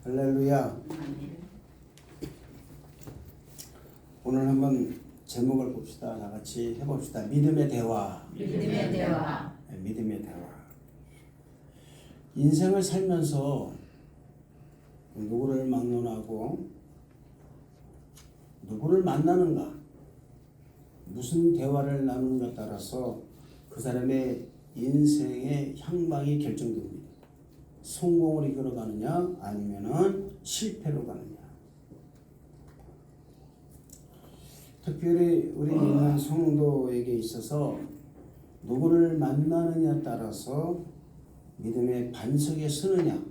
할렐루야. 오늘 한번 제목을 봅시다. 다 같이 해봅시다. 믿음의 대화. 믿음의 대화. 네, 믿음의 대화. 인생을 살면서 누구를 막론하고 누구를 만나는가, 무슨 대화를 나누는가에 따라서 그 사람의 인생의 향방이 결정됩니다. 성공을 이끌어가느냐 아니면은 실패로 가느냐. 특별히 우리 있는 성도에게 있어서 누구를 만나느냐에 따라서 믿음의 반석에 서느냐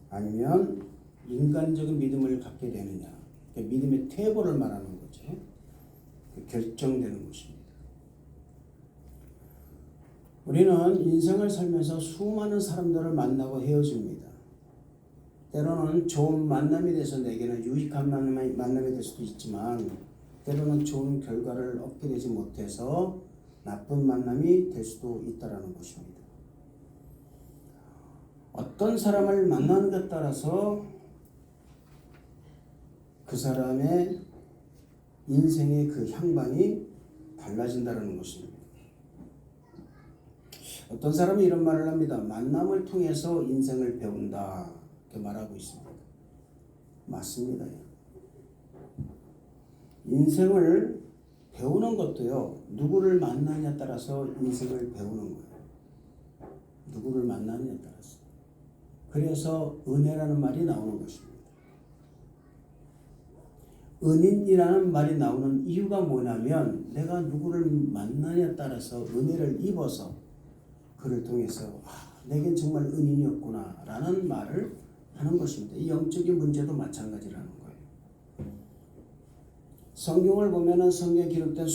아니면 인간적인 믿음을 갖게 되느냐, 그러니까 믿음의 태보를 말하는 거죠. 결정되는 것입니다. 우리는 인생을 살면서 수많은 사람들을 만나고 헤어집니다. 때로는 좋은 만남이 돼서 내게는 유익한 만남이 될 수도 있지만 때로는 좋은 결과를 얻게 되지 못해서 나쁜 만남이 될 수도 있다는 것입니다. 어떤 사람을 만나는 것에 따라서 그 사람의 인생의 그 향방이 달라진다는 것입니다. 어떤 사람이 이런 말을 합니다. 만남을 통해서 인생을 배운다, 이렇게 말하고 있습니다. 맞습니다. 인생을 배우는 것도요, 누구를 만나느냐에 따라서 인생을 배우는 거예요. 누구를 만나느냐에 따라서. 그래서 은혜라는 말이 나오는 것입니다. 은인이라는 말이 나오는 이유가 뭐냐면 내가 누구를 만나느냐에 따라서 은혜를 입어서 그를 통해서 내겐 정말 은인이었구나 라는 말을 하는 것입니다. 이 영적인 문제도 마찬가지라는 거예요. 성경을 보면은 성경에 기록된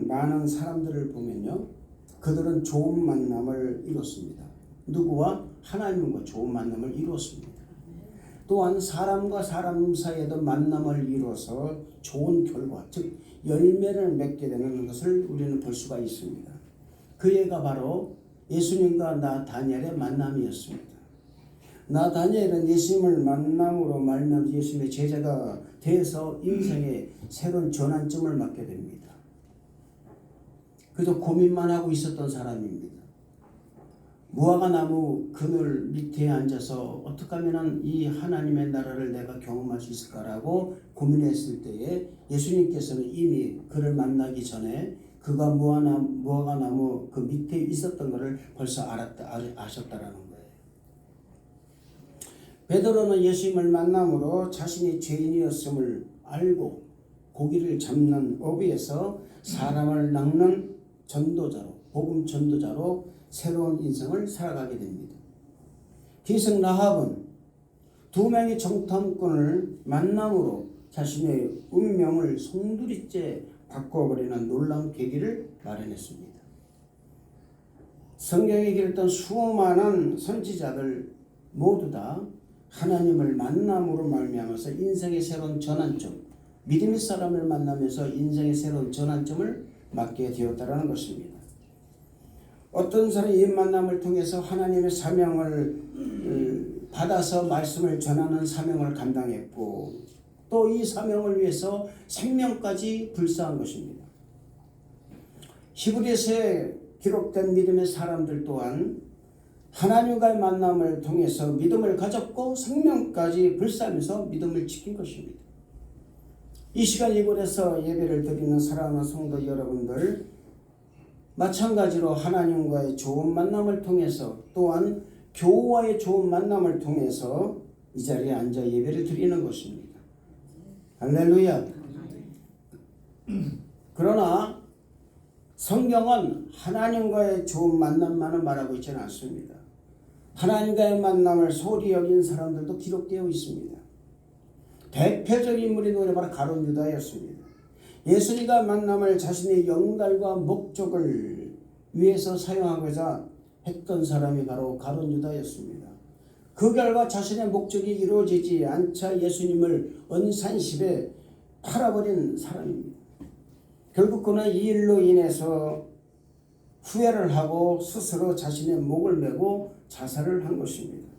많은 사람들을 보면요, 그들은 좋은 만남을 이뤘습니다. 누구와? 하나님과 좋은 만남을 이루었습니다. 또한 사람과 사람 사이에도 만남을 이루어서 좋은 결과, 즉 열매를 맺게 되는 것을 우리는 볼 수가 있습니다. 그 예가 바로 예수님과 나 다니엘의 만남이었습니다. 나 다니엘은 예수님을 만남으로 말미암아 예수님의 제자가 돼서 인생의 새로운 전환점을 맞게 됩니다. 그저 고민만 하고 있었던 사람입니다. 무화과 나무 그늘 밑에 앉아서 어떻게 하면 이 하나님의 나라를 내가 경험할 수 있을까라고 고민했을 때에 예수님께서는 이미 그를 만나기 전에 그가 무화과 나무 그 밑에 있었던 것을 벌써 아셨다라는 거예요. 베드로는 예수님을 만남으로 자신이 죄인이었음을 알고 고기를 잡는 어부에서 사람을 낚는 전도자로, 복음 전도자로 새로운 인생을 살아가게 됩니다. 기생 라합은 두 명의 정탐꾼을 만남으로 자신의 운명을 송두리째 바꿔버리는 놀라운 계기를 마련했습니다. 성경에 기록된 수많은 선지자들 모두 다 하나님을 만남으로 말미암아서 인생의 새로운 전환점, 믿음의 사람을 만나면서 인생의 새로운 전환점을 맞게 되었다는 것입니다. 어떤 사람이 이 만남을 통해서 하나님의 사명을 받아서 말씀을 전하는 사명을 감당했고 또 이 사명을 위해서 생명까지 불사한 것입니다. 히브리서에 기록된 믿음의 사람들 또한 하나님과의 만남을 통해서 믿음을 가졌고 생명까지 불사하면서 믿음을 지킨 것입니다. 이 시간 이곳에서 예배를 드리는 사랑하는 성도 여러분들, 마찬가지로 하나님과의 좋은 만남을 통해서 또한 교우와의 좋은 만남을 통해서 이 자리에 앉아 예배를 드리는 것입니다. 할렐루야. 그러나 성경은 하나님과의 좋은 만남만을 말하고 있지는 않습니다. 하나님과의 만남을 소홀히 여긴 사람들도 기록되어 있습니다. 대표적인 인물이 누구냐, 바로 가룟 유다였습니다. 예수님과 만남을 자신의 영달과 목적을 위해서 사용하고자 했던 사람이 바로 가룟 유다였습니다. 그 결과 자신의 목적이 이루어지지 않자 예수님을 언산십에 팔아버린 사람입니다. 결국 그는 이 일로 인해서 후회를 하고 스스로 자신의 목을 메고 자살을 한 것입니다.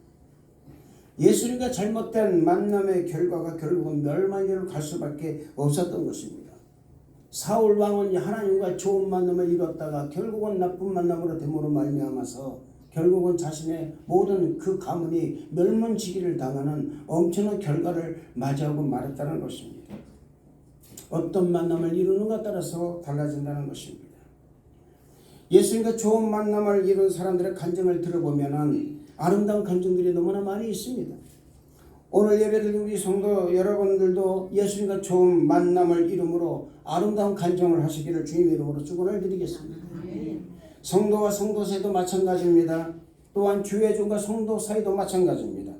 예수님과 잘못된 만남의 결과가 결국은 멸망으로 갈 수밖에 없었던 것입니다. 사울 왕은 하나님과 좋은 만남을 이뤘다가 결국은 나쁜 만남으로 됨으로 말미암아서 결국은 자신의 모든 그 가문이 멸문지기를 당하는 엄청난 결과를 맞이하고 말았다는 것입니다. 어떤 만남을 이루는가 따라서 달라진다는 것입니다. 예수님과 좋은 만남을 이룬 사람들의 간증을 들어보면 아름다운 간증들이 너무나 많이 있습니다. 오늘 예배드린 우리 성도 여러분들도 예수님과 좋은 만남을 이룸으로 아름다운 간증을 하시기를 주님의 이름으로 축원을 드리겠습니다. 성도와 성도 사이도 마찬가지입니다. 또한 교회중과 성도 사이도 마찬가지입니다.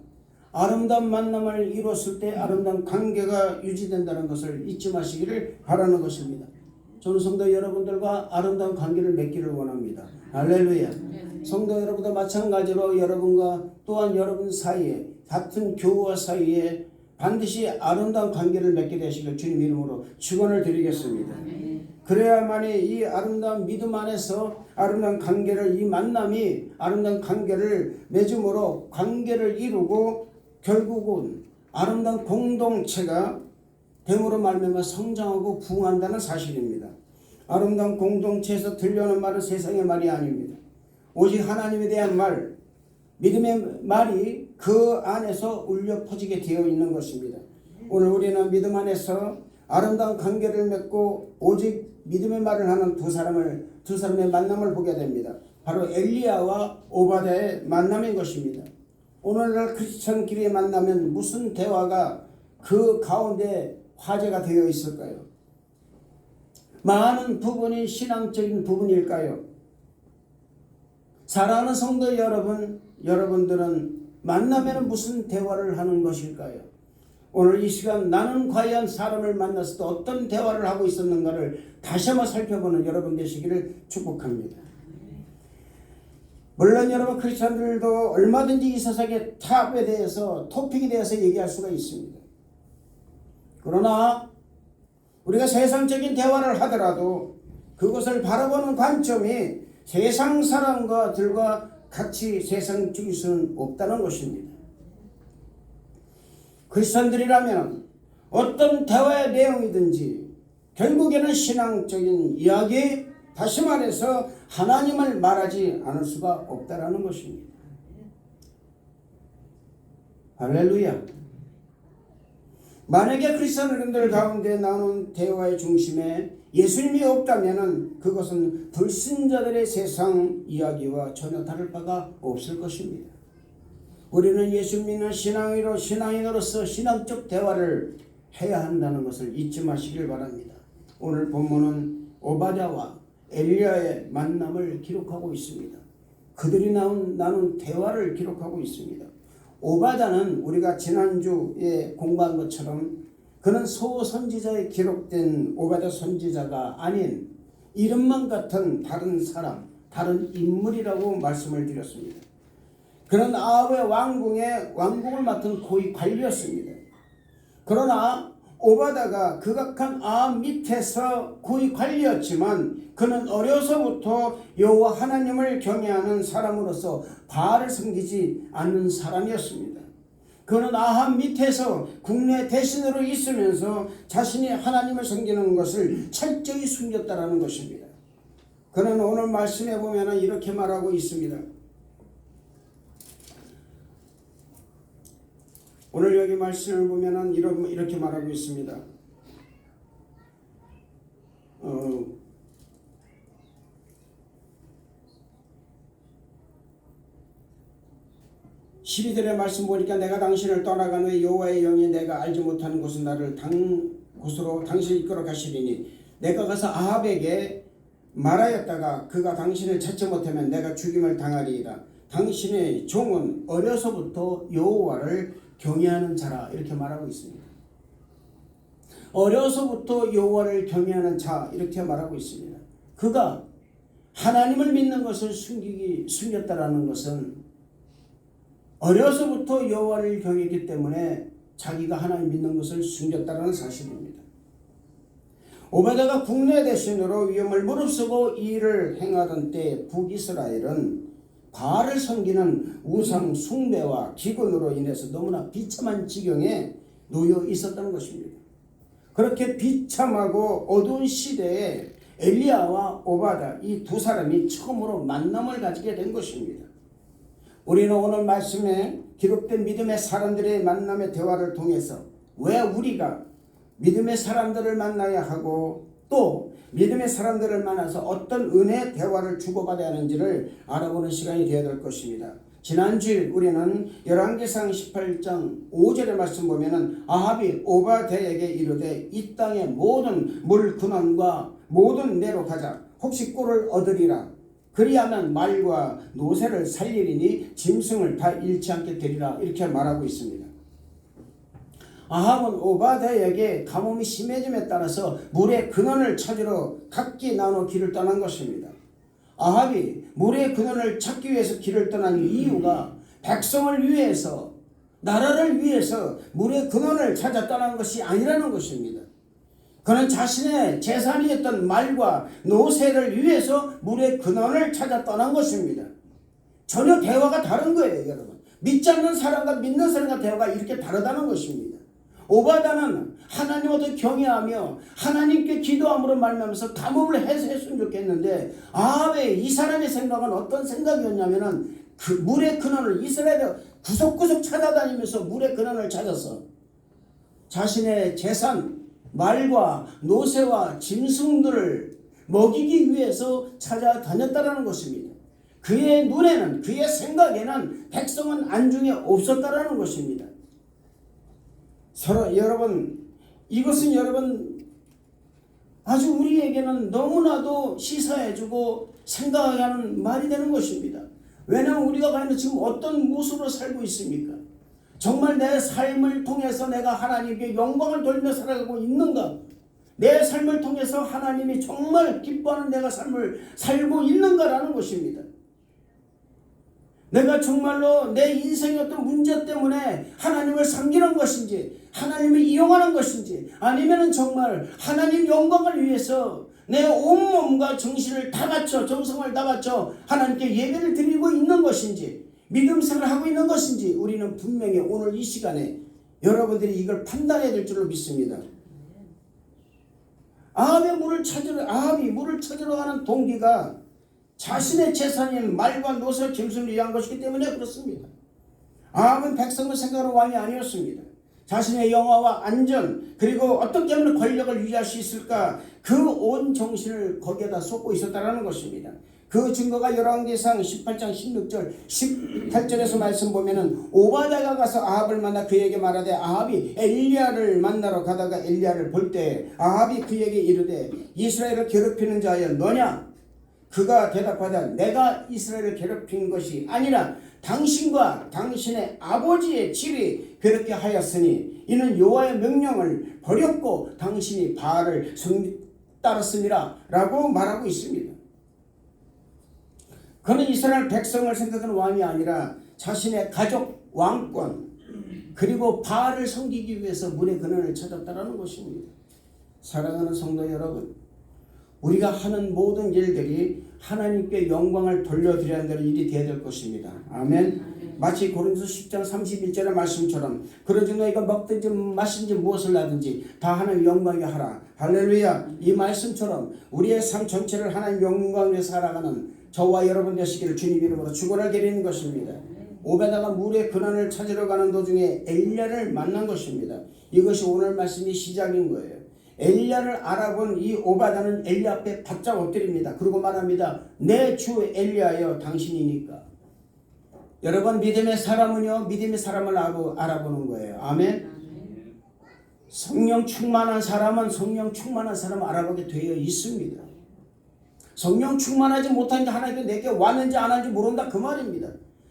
아름다운 만남을 이뤘을 때 아름다운 관계가 유지된다는 것을 잊지 마시기를 바라는 것입니다. 저는 성도 여러분들과 아름다운 관계를 맺기를 원합니다. 할렐루야. 성도 여러분도 마찬가지로 여러분과 또한 여러분 사이에 같은 교우와 사이에 반드시 아름다운 관계를 맺게 되시길 주님 이름으로 축원을 드리겠습니다. 그래야만이 이 아름다운 믿음 안에서 아름다운 관계를 이 만남이 아름다운 관계를 맺음으로 관계를 이루고 결국은 아름다운 공동체가 됨으로 말미암아 성장하고 부흥한다는 사실입니다. 아름다운 공동체에서 들려오는 말은 세상의 말이 아닙니다. 오직 하나님에 대한 말, 믿음의 말이 그 안에서 울려 퍼지게 되어 있는 것입니다. 오늘 우리는 믿음 안에서 아름다운 관계를 맺고 오직 믿음의 말을 하는 두 사람의 만남을 보게 됩니다. 바로 엘리야와 오바댜의 만남인 것입니다. 오늘날 크리스천끼리의 만나면 무슨 대화가 그 가운데 화제가 되어 있을까요? 많은 부분이 신앙적인 부분일까요? 사랑하는 성도 여러분들은 만나면 무슨 대화를 하는 것일까요? 오늘 이 시간 나는 과연 사람을 만났을 때 어떤 대화를 하고 있었는가를 다시 한번 살펴보는 여러분 되시기를 축복합니다. 물론 여러분 크리스천들도 얼마든지 이 세상의 탑에 대해서 토픽에 대해서 얘기할 수가 있습니다. 그러나 우리가 세상적인 대화를 하더라도 그것을 바라보는 관점이 세상 사람들과 같이 세상적일 수는 없다는 것입니다. 크리스천들이라면 어떤 대화의 내용이든지 결국에는 신앙적인 이야기, 다시 말해서 하나님을 말하지 않을 수가 없다는 것입니다. 할렐루야. 만약에 크리스천들 가운데 나오는 대화의 중심에 예수님이 없다면 그것은 불신자들의 세상 이야기와 전혀 다를 바가 없을 것입니다. 우리는 예수 믿는 신앙인으로서 신앙적 대화를 해야 한다는 것을 잊지 마시길 바랍니다. 오늘 본문은 오바댜와 엘리야의 만남을 기록하고 있습니다. 그들이 나눈 대화를 기록하고 있습니다. 오바댜는 우리가 지난주에 공부한 것처럼 그는 소선지자에 기록된 오바댜 선지자가 아닌 이름만 같은 다른 사람, 다른 인물이라고 말씀을 드렸습니다. 그는 아합의 왕궁을 맡은 고위 관리였습니다. 그러나 오바댜가 극악한 아합 밑에서 고위 관리였지만 그는 어려서부터 여호와 하나님을 경외하는 사람으로서 바알을 섬기지 않는 사람이었습니다. 그는 아합 밑에서 국내 대신으로 있으면서 자신이 하나님을 섬기는 것을 철저히 숨겼다라는 것입니다. 그는 오늘 말씀에 보면 이렇게 말하고 있습니다. 오늘 여기 말씀을 보면 이렇게 말하고 있습니다. 12절의 말씀 보니까 내가 당신을 떠나간 후에 여호와의 영이 내가 알지 못하는 곳은 나를 곳으로 당신을 이끌어 가시리니 내가 가서 아합에게 말하였다가 그가 당신을 찾지 못하면 내가 죽임을 당하리이다. 당신의 종은 어려서부터 여호와를 경외하는 자라. 이렇게 말하고 있습니다. 어려서부터 여호와를 경외하는 자, 이렇게 말하고 있습니다. 그가 하나님을 믿는 것을 숨겼다라는 것은 어려서부터 여호와를 경외했기 때문에 자기가 하나님 믿는 것을 숨겼다라는 사실입니다. 오바댜가 국내 대신으로 위험을 무릅쓰고 이 일을 행하던 때 북이스라엘은 바알을 섬기는 우상 숭배와 기근으로 인해서 너무나 비참한 지경에 놓여 있었다는 것입니다. 그렇게 비참하고 어두운 시대에 엘리야와 오바다 이 두 사람이 처음으로 만남을 가지게 된 것입니다. 우리는 오늘 말씀에 기록된 믿음의 사람들의 만남의 대화를 통해서 왜 우리가 믿음의 사람들을 만나야 하고 또 믿음의 사람들을 만나서 어떤 은혜의 대화를 주고받아야 하는지를 알아보는 시간이 되어야 될 것입니다. 지난주에 우리는 열왕기상 18장 5절의 말씀 보면은 아합이 오바댜에게 이르되 이 땅의 모든 물 근원과 모든 내로 가자. 혹시 꼴을 얻으리라. 그리하면 말과 노새를 살리리니 짐승을 다 잃지 않게 되리라. 이렇게 말하고 있습니다. 아합은 오바댜에게 가뭄이 심해짐에 따라서 물의 근원을 찾으러 각기 나눠 길을 떠난 것입니다. 아합이 물의 근원을 찾기 위해서 길을 떠난 이유가 백성을 위해서 나라를 위해서 물의 근원을 찾아 떠난 것이 아니라는 것입니다. 그는 자신의 재산이었던 말과 노새를 위해서 물의 근원을 찾아 떠난 것입니다. 전혀 대화가 다른 거예요, 여러분. 믿지 않는 사람과 믿는 사람과 대화가 이렇게 다르다는 것입니다. 오바다는 하나님을 경외하며 하나님께 기도함으로 말미암아서 가뭄을 해소했으면 좋겠는데 아합의 이 사람의 생각은 어떤 생각이었냐면은 그 물의 근원을 이스라엘에 구석구석 찾아다니면서 물의 근원을 찾아서 자신의 재산, 말과 노새와 짐승들을 먹이기 위해서 찾아다녔다는 것입니다. 그의 눈에는 그의 생각에는 백성은 안중에 없었다라는 것입니다. 여러분 이것은 여러분 아주 우리에게는 너무나도 시사해주고 생각하는 말이 되는 것입니다. 왜냐하면 우리가 과연 지금 어떤 모습으로 살고 있습니까? 정말 내 삶을 통해서 내가 하나님께 영광을 돌며 살아가고 있는가? 내 삶을 통해서 하나님이 정말 기뻐하는 내가 삶을 살고 있는가라는 것입니다. 내가 정말로 내 인생의 어떤 문제 때문에 하나님을 섬기는 것인지 하나님을 이용하는 것인지 아니면 정말 하나님 영광을 위해서 내 온몸과 정신을 다 바쳐 정성을 다 바쳐 하나님께 예배를 드리고 있는 것인지 믿음 생활을 하고 있는 것인지 우리는 분명히 오늘 이 시간에 여러분들이 이걸 판단해야 될 줄로 믿습니다. 아합이 물을 찾으러 가는 동기가 자신의 재산인 말과 노새 짐승을 위한 것이기 때문에 그렇습니다. 아합은 백성을 생각하는 왕이 아니었습니다. 자신의 영화와 안전 그리고 어떻게 하면 권력을 유지할 수 있을까 그 온 정신을 거기에다 쏟고 있었다는 것입니다. 그 증거가 열왕기상 18장 16절 18절에서 말씀 보면은 오바댜가 가서 아합을 만나 그에게 말하되 아합이 엘리야를 만나러 가다가 엘리야를 볼 때 아합이 그에게 이르되 이스라엘을 괴롭히는 자여 너냐? 그가 대답하되 내가 이스라엘을 괴롭힌 것이 아니라 당신과 당신의 아버지의 집이 그렇게 하였으니 이는 여호와의 명령을 버렸고 당신이 바알을 따랐습니다 라고 말하고 있습니다. 그는 이스라엘 백성을 생각하는 왕이 아니라 자신의 가족 왕권 그리고 바알을 섬기기 위해서 물의 근원을 찾았다는 것입니다. 사랑하는 성도 여러분, 우리가 하는 모든 일들이 하나님께 영광을 돌려드려야 하는 일이 되어야 될 것입니다. 아멘. 마치 고린도서 10장 31절의 말씀처럼 그러지 너희가 먹든지 마신지 무엇을 하든지 다 하나님 영광에 하라. 할렐루야. 이 말씀처럼 우리의 삶 전체를 하나님 영광에 살아가는 저와 여러분 되시기를 주님 이름으로 축원을 드리는 것입니다. 오베다가 물의 근원을 찾으러 가는 도중에 엘리야를 만난 것입니다. 이것이 오늘 말씀이 시작인 거예요. 엘리야를 알아본 이 오바다는 엘리야 앞에 바짝 엎드립니다. 그리고 말합니다. 내 주 엘리야여 당신이니까. 여러분 믿음의 사람은요 믿음의 사람을 알아보는 거예요. 아멘. 성령 충만한 사람은 성령 충만한 사람을 알아보게 되어 있습니다. 성령 충만하지 못한 게 하나님께 내게 왔는지 안 왔는지 모른다 그 말입니다.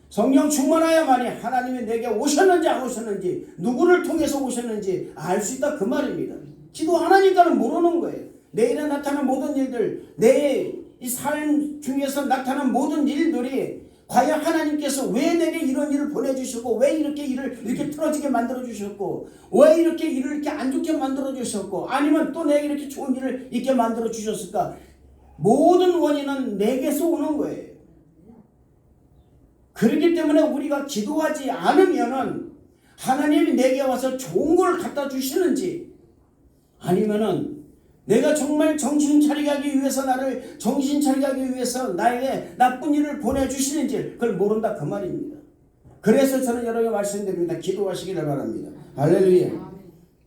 성령 충만해야만이 하나님이 내게 오셨는지 안 오셨는지 누구를 통해서 오셨는지 알 수 있다 그 말입니다. 기도 안 하니까는 모르는 거예요. 내 일에 나타나는 모든 일들 내 이 삶 중에서 나타나는 모든 일들이 과연 하나님께서 왜 내게 이런 일을 보내주셨고 왜 이렇게 일을 이렇게 틀어지게 만들어주셨고 왜 이렇게 일을 이렇게 안 좋게 만들어주셨고 아니면 또 내게 이렇게 좋은 일을 있게 만들어주셨을까. 모든 원인은 내게서 오는 거예요. 그렇기 때문에 우리가 기도하지 않으면은 하나님이 내게 와서 좋은 걸 갖다 주시는지, 아니면은 내가 정말 정신 차리게 하기 위해서 나를 정신 차리게 하기 위해서 나에게 나쁜 일을 보내주시는지 그걸 모른다 그 말입니다. 그래서 저는 여러 개 말씀드립니다. 기도하시기를 바랍니다. 할렐루야.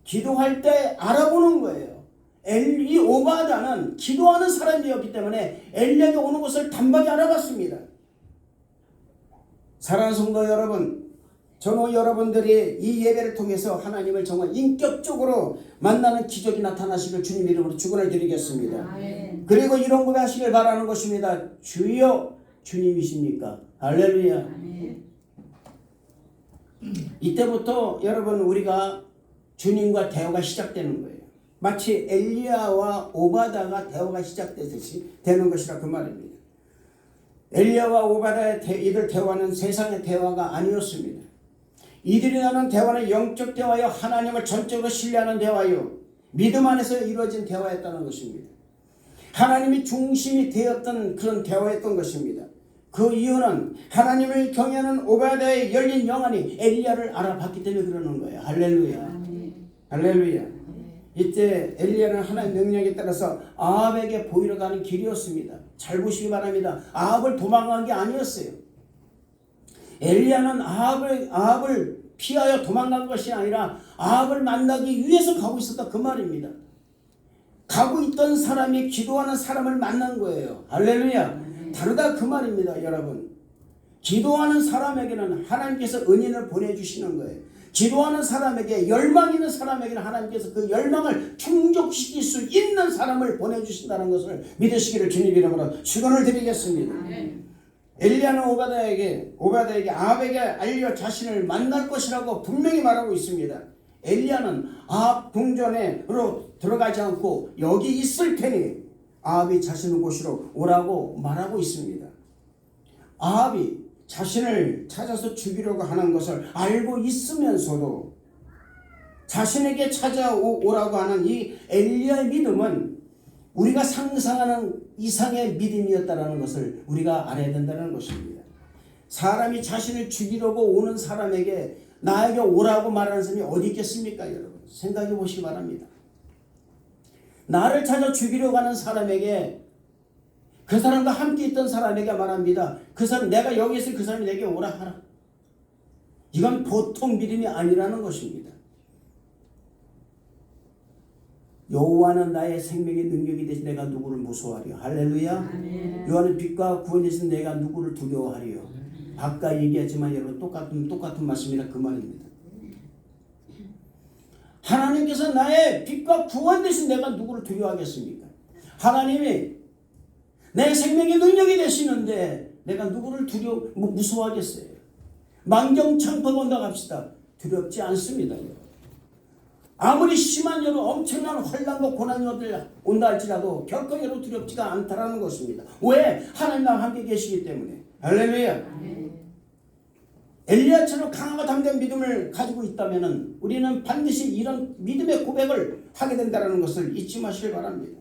기도할 때 알아보는 거예요. 이 오바다는 기도하는 사람이었기 때문에 엘리야가 오는 것을 단박에 알아봤습니다. 사랑하는 성도 여러분, 저는 여러분들이 이 예배를 통해서 하나님을 정말 인격적으로 만나는 기적이 나타나시길 주님 이름으로 축원을 드리겠습니다. 아멘. 그리고 이런 고백하시길 바라는 것입니다. 주여 주님이십니까? 할렐루야. 아멘. 이때부터 여러분 우리가 주님과 대화가 시작되는 거예요. 마치 엘리야와 오바다가 대화가 시작되듯이 되는 것이라 그 말입니다. 엘리야와 오바다의 이들 대화는 세상의 대화가 아니었습니다. 이들이 나눈 대화는 영적 대화요, 하나님을 전적으로 신뢰하는 대화요, 믿음 안에서 이루어진 대화였다는 것입니다. 하나님이 중심이 되었던 그런 대화였던 것입니다. 그 이유는 하나님을 경외하는 오바다의 열린 영안이 엘리야를 알아봤기 때문에 그러는 거예요. 할렐루야. 할렐루야. 이때 엘리야는 하나님의 명령에 따라서 아합에게 보이러 가는 길이었습니다. 잘 보시기 바랍니다. 아합을 도망간 게 아니었어요. 엘리야는 아합을 피하여 도망간 것이 아니라 아합을 만나기 위해서 가고 있었다 그 말입니다. 가고 있던 사람이 기도하는 사람을 만난 거예요. 할렐루야. 다르다 그 말입니다. 여러분, 기도하는 사람에게는 하나님께서 은인을 보내주시는 거예요. 기도하는 사람에게, 열망 있는 사람에게는 하나님께서 그 열망을 충족시킬 수 있는 사람을 보내주신다는 것을 믿으시기를 주님 이름으로 축원을 드리겠습니다. 엘리야는 오바다에게 아합에게 알려 자신을 만날 것이라고 분명히 말하고 있습니다. 엘리야는 아합 궁전으로 들어가지 않고 여기 있을 테니 아합이 자신의 곳으로 오라고 말하고 있습니다. 아합이 자신을 찾아서 죽이려고 하는 것을 알고 있으면서도 자신에게 찾아오라고 하는 이 엘리야의 믿음은 우리가 상상하는 이상의 믿음이었다는 것을 우리가 알아야 된다는 것입니다. 사람이 자신을 죽이려고 오는 사람에게 나에게 오라고 말하는 사람이 어디 있겠습니까? 여러분 생각해 보시기 바랍니다. 나를 찾아 죽이려고 하는 사람에게, 그 사람과 함께 있던 사람에게 말합니다. 그 사람, 내가 여기 있을 그 사람이 내게 오라 하라. 이건 보통 믿음이 아니라는 것입니다. 여호와는 나의 생명의 능력이 되신 내가 누구를 무서워하리요. 할렐루야. 아멘. 여호와는 빛과 구원이 되신 내가 누구를 두려워하리요. 아까 얘기했지만 여러분 똑같은 말씀이라 그 말입니다. 하나님께서 나의 빛과 구원 되신 내가 누구를 두려워하겠습니까? 하나님이 내 생명의 능력이 되시는데 내가 누구를 무서워하겠어요? 망정창포가 온다 합시다. 두렵지 않습니다. 아무리 심한 여러 엄청난 환난과 고난이 온다 할지라도 결코 여러 두렵지가 않다라는 것입니다. 왜? 하나님 나와 함께 계시기 때문에. 할렐루야. 엘리야처럼 강하고 담대한 믿음을 가지고 있다면 우리는 반드시 이런 믿음의 고백을 하게 된다는 것을 잊지 마시길 바랍니다.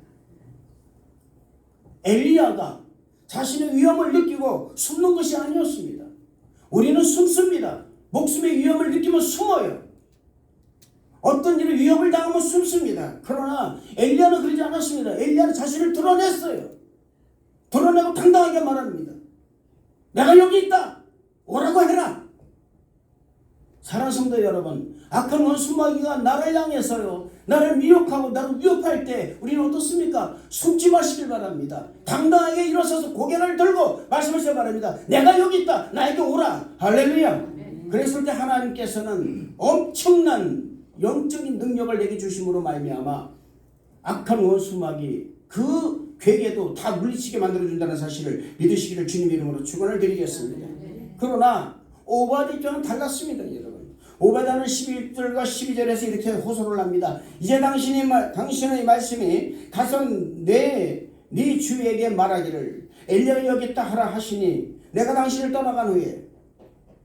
엘리야가 자신의 위험을 느끼고 숨는 것이 아니었습니다. 우리는 숨습니다. 목숨의 위험을 느끼면 숨어요. 어떤 일에 위협을 당하면 숨습니다. 그러나 엘리야는 그러지 않았습니다. 엘리야는 자신을 드러냈어요. 드러내고 당당하게 말합니다. 내가 여기 있다. 오라고 해라. 사랑하는 성도 여러분, 악한 원수마귀가 나를 향해서요, 나를 미혹하고 나를 위협할 때 우리는 어떻습니까? 숨지 마시길 바랍니다. 당당하게 일어서서 고개를 들고 말씀하시기 바랍니다. 내가 여기 있다. 나에게 오라. 할렐루야. 그랬을 때 하나님께서는 엄청난 영적인 능력을 내게 주심으로 말미암아 악한 원수마귀 그 괴계도 다 물리치게 만들어준다는 사실을 믿으시기를 주님 이름으로 축원을 드리겠습니다. 그러나 오바다 입장은 달랐습니다. 여러분, 오바다는 11절과 12절에서 이렇게 호소를 합니다. 이제 당신의 말씀이 가서 네 주에게 말하기를 엘리야가 여기 있다 하라 하시니 내가 당신을 떠나간 후에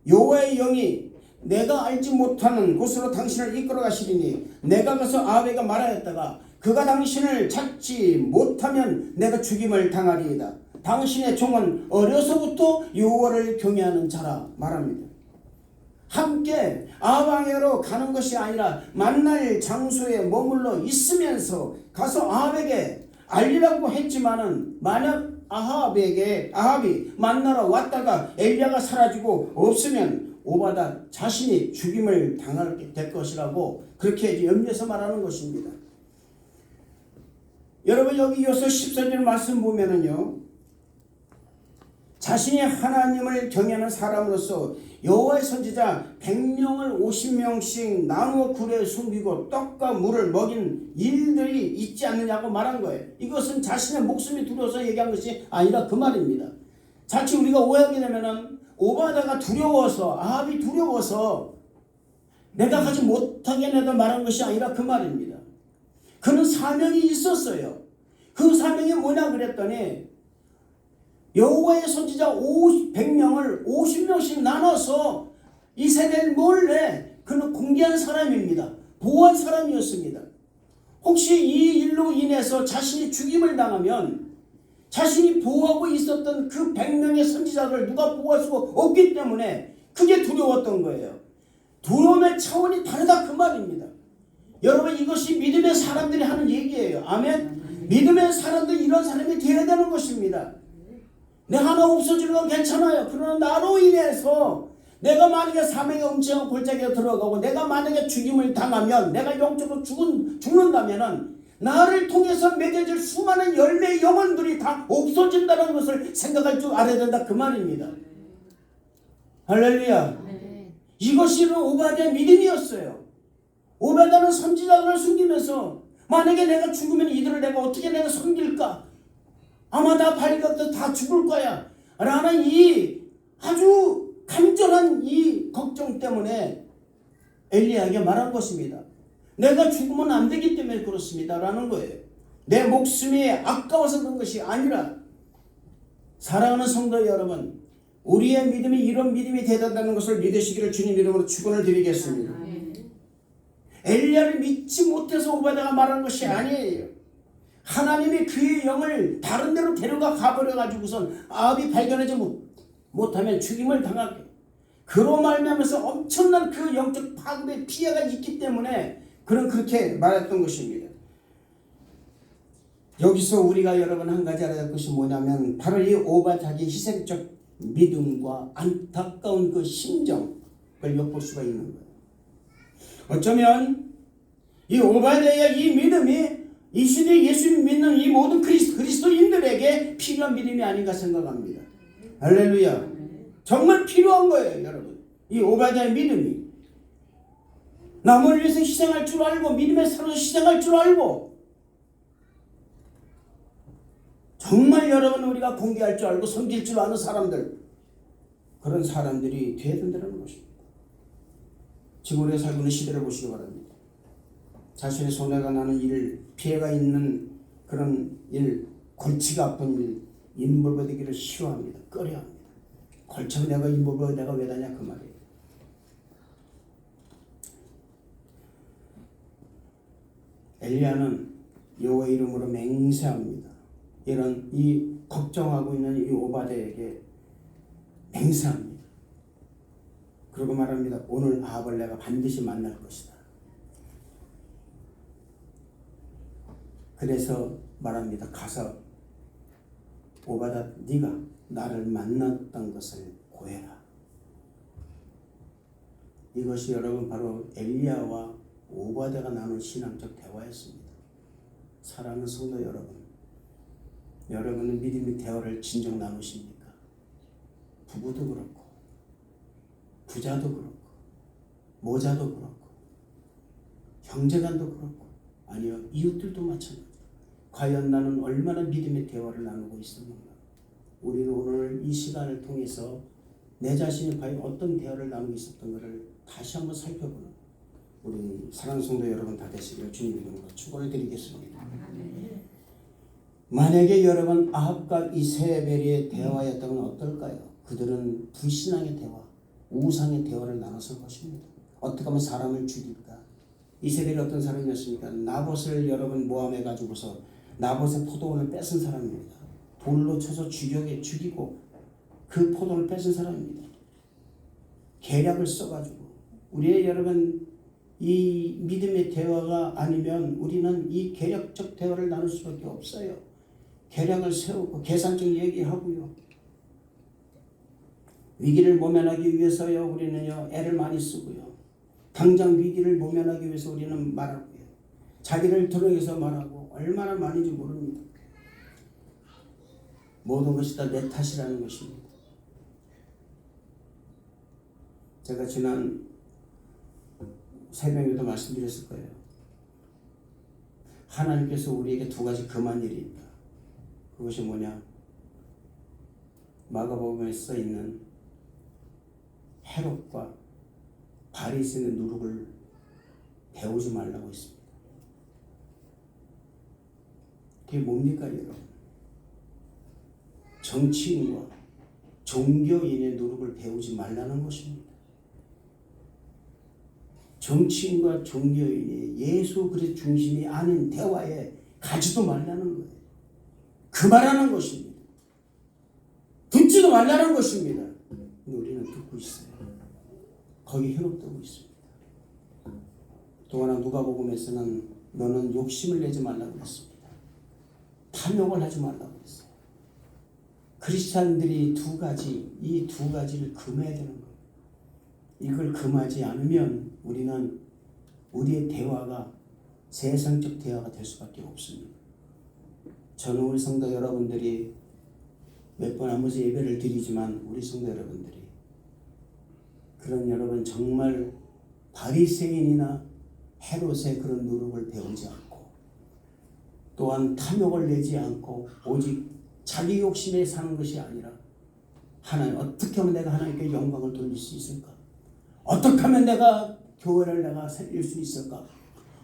여호와의 영이 내가 알지 못하는 곳으로 당신을 이끌어 가시리니 내가 가서 아합에게 말하였다가 그가 당신을 찾지 못하면 내가 죽임을 당하리이다. 당신의 종은 어려서부터 여호와를 경외하는 자라 말합니다. 함께 아방에로 가는 것이 아니라 만날 장소에 머물러 있으면서 가서 아합에게 알리라고 했지만은 만약 아합이 만나러 왔다가 엘리야가 사라지고 없으면 오바다 자신이 죽임을 당하게 될 것이라고 그렇게 염려해서 말하는 것입니다. 여러분 여기 요서 14절 말씀 보면은요, 자신이 하나님을 경외하는 사람으로서 여호와의 선지자 100명을 50명씩 나누어 굴에 숨기고 떡과 물을 먹인 일들이 있지 않느냐고 말한 거예요. 이것은 자신의 목숨이 두려워서 얘기한 것이 아니라 그 말입니다. 자칫 우리가 오해하게 되면은 오바다가 두려워서, 아합이 두려워서 내가 가지 못하게 내다 말한 것이 아니라 그 말입니다. 그는 사명이 있었어요. 그 사명이 뭐냐 그랬더니 여호와의 선지자 100명을 50명씩 나눠서 이세벨 몰래 그는 공개한 사람입니다. 보호한 사람이었습니다. 혹시 이 일로 인해서 자신이 죽임을 당하면 자신이 보호하고 있었던 그 100명의 선지자를 누가 보호할 수가 없기 때문에 그게 두려웠던 거예요. 두려움의 차원이 다르다 그 말입니다. 여러분 이것이 믿음의 사람들이 하는 얘기예요. 아멘. 믿음의 사람들 이런 사람이 되어야 되는 것입니다. 내 하나 없어지는 건 괜찮아요. 그러나 나로 인해서 내가 만약에 사명의 음침한 골짜기에 들어가고 내가 만약에 죽임을 당하면 내가 영적으로 죽는다면은 나를 통해서 맺어질 수많은 열매의 영혼들이 다 없어진다는 것을 생각할 줄 알아야 된다 그 말입니다. 할렐루야. 이것이 오바다의 믿음이었어요. 오바다는 선지자들을 숨기면서 만약에 내가 죽으면 이들을 내가 어떻게 내가 섬길까? 아마 다 발각도 다 죽을 거야 라는 이 아주 간절한 이 걱정 때문에 엘리야에게 말한 것입니다. 내가 죽으면 안 되기 때문에 그렇습니다 라는 거예요. 내 목숨이 아까워서 그런 것이 아니라, 사랑하는 성도 여러분, 우리의 믿음이 이런 믿음이 되었다는 것을 믿으시기를 주님 이름으로 축원을 드리겠습니다. 엘리야를 믿지 못해서 오바다가 말한 것이 아니에요. 하나님이 그의 영을 다른 데로 데려가 가버려 가지고선 아합이 발견하지 못하면 죽임을 당하게, 그로 말미암아서 엄청난 그 영적 파급의 피해가 있기 때문에 그는 그렇게 말했던 것입니다. 여기서 우리가 여러분 한 가지 알아야 할 것이 뭐냐면 바로 이 오바다의 희생적 믿음과 안타까운 그 심정을 엿볼 수가 있는 거예요. 어쩌면 이 오바다의 이 믿음이 이 시대에 예수 믿는 이 모든 그리스도인들에게 필요한 믿음이 아닌가 생각합니다. 할렐루야. 정말 필요한 거예요 여러분. 이 오바다의 믿음이 남을 위해서 희생할 줄 알고 믿음의 사로서 희생할 줄 알고 정말 여러분 우리가 공개할 줄 알고 섬길 줄 아는 사람들, 그런 사람들이 되어야 된다는 것입니다. 지금 우리가 살고 있는 시대를 보시기 바랍니다. 자신의 손해가 나는 일, 피해가 있는 그런 일, 골치가 아픈 일, 인볼버되기를 싫어합니다. 꺼려합니다. 걸쳐서 내가 인볼버 내가 왜 다냐 그 말이에요. 엘리야는 여호와의 이름으로 맹세합니다. 이런 이 걱정하고 있는 이 오바다에게 맹세합니다. 그리고 말합니다. 오늘 아합을 내가 반드시 만날 것이다. 그래서 말합니다. 가서 오바다 네가 나를 만났던 것을 고해라. 이것이 여러분 바로 엘리야와 오바다가 나눈 신앙적 대화였습니다. 사랑하는 성도 여러분, 여러분은 믿음의 대화를 진정 나누십니까? 부부도 그렇고 부자도 그렇고 모자도 그렇고 형제간도 그렇고 아니요 이웃들도 마찬가지예요. 과연 나는 얼마나 믿음의 대화를 나누고 있었는가? 우리는 오늘 이 시간을 통해서 내 자신이 과연 어떤 대화를 나누고 있었던가를 다시 한번 살펴보는 우리 사랑하는 성도 여러분 다 되시기를 주님 이름으로 축원을 드리겠습니다. 만약에 여러분 아합과 이세벨의 대화였다면 어떨까요? 그들은 불신앙의 대화, 우상의 대화를 나눴을 것입니다. 어떻게 하면 사람을 죽일까? 이세벨이 어떤 사람이었습니까? 나봇을 여러분 모함해 가지고서 나봇의 포도원을 뺏은 사람입니다. 돌로 쳐서 죽이고 그 포도를 뺏은 사람입니다. 계략을 써가지고 우리의 여러분 이 믿음의 대화가 아니면 우리는 이 계략적 대화를 나눌 수밖에 없어요. 계략을 세우고 계산적 얘기하고요. 위기를 모면하기 위해서요 우리는요 애를 많이 쓰고요. 당장 위기를 모면하기 위해서 우리는 말하고요. 자기를 드러내서 말하고 얼마나 많은지 모릅니다. 모든 것이 다 내 탓이라는 것입니다. 제가 지난 새벽에도 말씀드렸을 거예요. 하나님께서 우리에게 두 가지 금한 일이 있다. 그것이 뭐냐? 마가복음에 써 있는 헤롯과 바리새인의 누룩을 배우지 말라고 했습니다. 그게 뭡니까 여러분? 정치인과 종교인의 누룩을 배우지 말라는 것입니다. 정치인과 종교인이 예수 그리스도 중심이 아닌 대화에 가지도 말라는 거예요. 그만하는 것입니다. 듣지도 말라는 것입니다. 근데 우리는 듣고 있어요. 거기 현혹되고 있습니다. 또 하나 누가복음에서는 너는 욕심을 내지 말라고 했습니다. 탐욕을 하지 말라고 했어요. 크리스찬들이 이 두 가지를 금해야 되는 거예요. 이걸 금하지 않으면 우리는 우리의 대화가 세상적 대화가 될 수밖에 없습니다. 저는 우리 성도 여러분들이 몇 번 한 번씩 예배를 드리지만 우리 성도 여러분들이 그런 여러분 정말 바리새인이나 헤롯의 그런 누룩을 배우지 않고 또한 탐욕을 내지 않고 오직 자기 욕심에 사는 것이 아니라 하나님 어떻게 하면 내가 하나님께 영광을 돌릴 수 있을까? 어떻게 하면 내가 교회를 내가 살릴 수 있을까?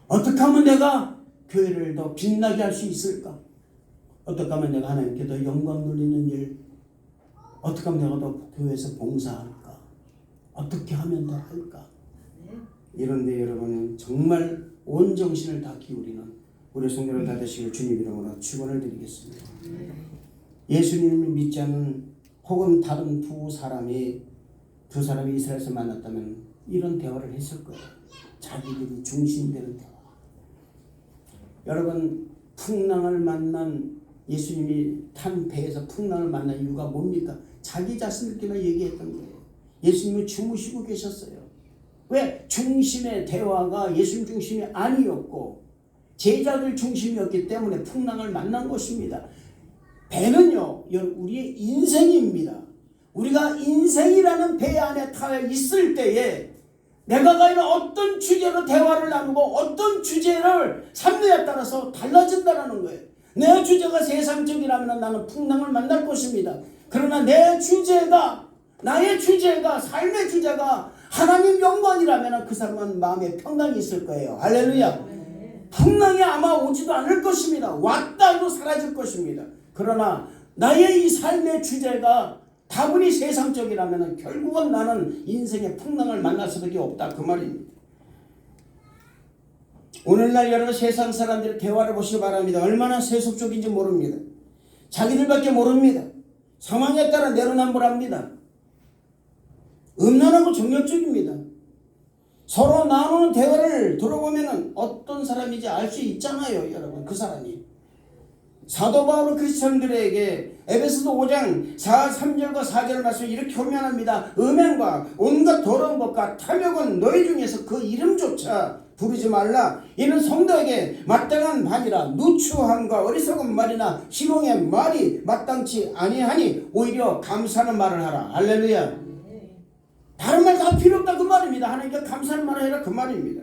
어떻게 하면 내가 교회를 더 빛나게 할 수 있을까? 어떻게 하면 내가 하나님께 더 영광 돌리는 일, 어떻게 하면 내가 더 교회에서 봉사할까? 어떻게 하면 더 할까? 이런데 여러분 정말 온 정신을 다 기울이는 우리 성도를 다 되시길 주님 이름으로 축원을 드리겠습니다. 예수님을 믿지 않는 혹은 다른 두 사람이 이스라엘에서 만났다면 이런 대화를 했을 거예요. 자기들이 중심되는 대화. 여러분 풍랑을 만난 예수님이 탄 배에서 풍랑을 만난 이유가 뭡니까? 자기 자신들끼리만 얘기했던 거예요. 예수님은 주무시고 계셨어요. 왜? 중심의 대화가 예수님 중심이 아니었고 제자들 중심이었기 때문에 풍랑을 만난 것입니다. 배는요 우리의 인생입니다. 우리가 인생이라는 배 안에 타 있을 때에 내가 과연 어떤 주제로 대화를 나누고 어떤 주제를 삼느냐에 따라서 달라진다는 거예요. 내 주제가 세상적이라면 나는 풍랑을 만날 것입니다. 그러나 나의 주제가 삶의 주제가 하나님 영광이라면 그 사람은 마음에 평강이 있을 거예요. 할렐루야. 풍랑이 아마 오지도 않을 것입니다. 왔다 해도 사라질 것입니다. 그러나 나의 이 삶의 주제가 다분히 세상적이라면 결국은 나는 인생의 풍랑을 만날 수밖에 없다 그 말입니다. 오늘날 여러분 세상 사람들의 대화를 보시기 바랍니다. 얼마나 세속적인지 모릅니다. 자기들밖에 모릅니다. 상황에 따라 내로남불합니다. 음란하고 정력적입니다. 서로 나누는 대화를 들어보면 어떤 사람인지 알 수 있잖아요. 여러분 그 사람이 사도 바울은 크리스천들에게 에베소서 5장 3절과 4절 말씀을 이렇게 호면합니다. 음행과 온갖 더러운 것과 탐욕은 너희 중에서 그 이름조차 부르지 말라. 이는 성도에게 마땅한 말이라. 누추함과 어리석은 말이나 희롱의 말이 마땅치 아니하니 오히려 감사하는 말을 하라. 할렐루야. 다른 말 다 필요 없다 그 말입니다. 하나님께 감사하는 말을 해라 그 말입니다.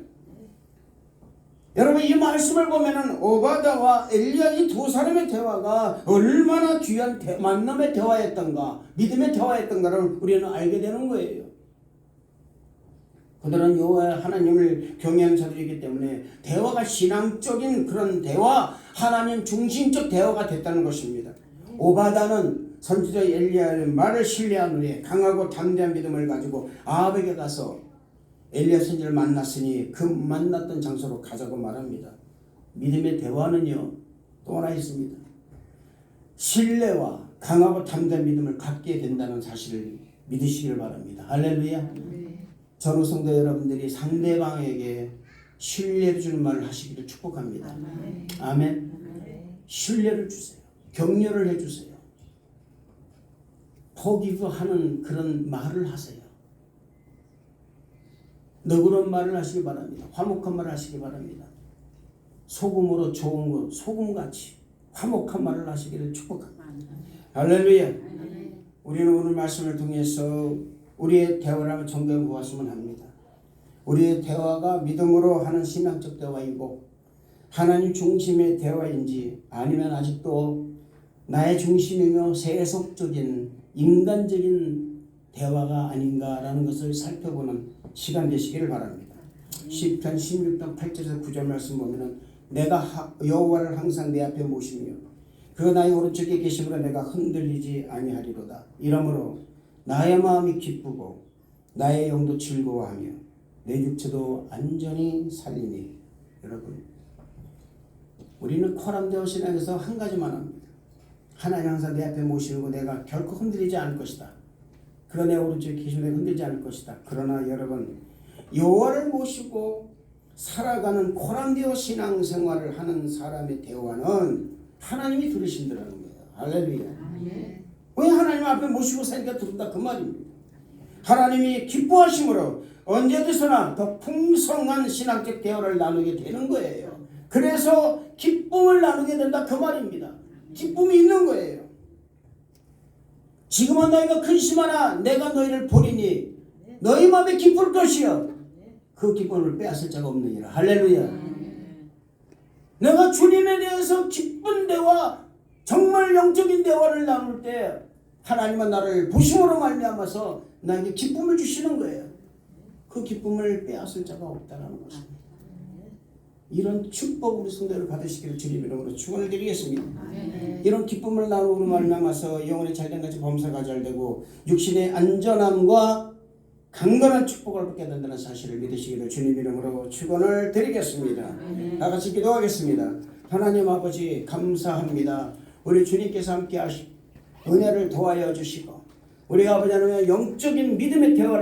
여러분 이 말씀을 보면은 오바다와 엘리야 이 두 사람의 대화가 얼마나 귀한 만남의 대화였던가 믿음의 대화였던가를 우리는 알게 되는 거예요. 그들은 여호와 하나님을 경외하는 자들이기 때문에 대화가 신앙적인 그런 대화, 하나님 중심적 대화가 됐다는 것입니다. 오바다는 선지자 엘리야의 말을 신뢰한 후에 강하고 담대한 믿음을 가지고 아합에게 가서 엘리야 선지자를 만났으니 그 만났던 장소로 가자고 말합니다. 믿음의 대화는요 또 하나 있습니다. 신뢰와 강하고 담대한 믿음을 갖게 된다는 사실을 믿으시길 바랍니다. 할렐루야. 전우 성도 여러분들이 상대방에게 신뢰를 주는 말을 하시기를 축복합니다. 아멘. 신뢰를 주세요. 격려를 해주세요. 포기하는 그런 말을 하세요. 너그러운 말을 하시기 바랍니다. 화목한 말을 하시기 바랍니다. 소금으로 좋은 것, 소금같이 화목한 말을 하시기를 축복합니다. 할렐루야. 우리는 오늘 말씀을 통해서 우리의 대화를 정결 보았으면 합니다. 우리의 대화가 믿음으로 하는 신앙적 대화이고 하나님 중심의 대화인지 아니면 아직도 나의 중심이며 세속적인 인간적인 대화가 아닌가라는 것을 살펴보는 시간 되시기를 바랍니다. 시편 16편 8절에서 9절 말씀 보면은 내가 여호와를 항상 내 앞에 모시며 그 나의 오른쪽에 계심으로 내가 흔들리지 아니하리로다. 이러므로 나의 마음이 기쁘고 나의 영도 즐거워하며 내 육체도 안전히 살리니. 여러분, 우리는 코람데오 신앙에서 한 가지만 합니다. 하나님 항상 내 앞에 모시고 내가 결코 흔들리지 않을 것이다. 그가 내 오른쪽에 계시면 내가 흔들리지 않을 것이다. 그러나 여러분, 여호와를 모시고 살아가는 코람데오 신앙생활을 하는 사람의 대화는 하나님이 들으신다는 거예요. 할렐루야. 왜 하나님 앞에 모시고 사니까 들은다 그 말입니다. 하나님이 기뻐하심으로 언제든지나 더 풍성한 신앙적 대화를 나누게 되는 거예요. 그래서 기쁨을 나누게 된다 그 말입니다. 기쁨이 있는 거예요. 지금은 너희가 근심하나 내가 너희를 보리니 너희 마음에 기쁠 것이요 그 기쁨을 빼앗을 자가 없느니라. 할렐루야. 내가 주님에 대해서 기쁜 대화, 정말 영적인 대화를 나눌 때 하나님은 나를 보심으로 말미암아서 나에게 기쁨을 주시는 거예요. 그 기쁨을 빼앗을 자가 없다는 것입니다. 이런 축복 우리 성도를 받으시기를 주님 이름으로 축원을 드리겠습니다. 이런 기쁨을 나누므로 말미암아서 영혼의 잘된 같이 범사가 잘되고 육신의 안전함과 강건한 축복을 받게 된다는 사실을 믿으시기를 주님 이름으로 축원을 드리겠습니다. 다 같이 기도하겠습니다. 하나님 아버지 감사합니다. 우리 주님께서 함께 하시고 은혜를 도와여 주시고 우리 아버지 하나님의 영적인 믿음의 대화를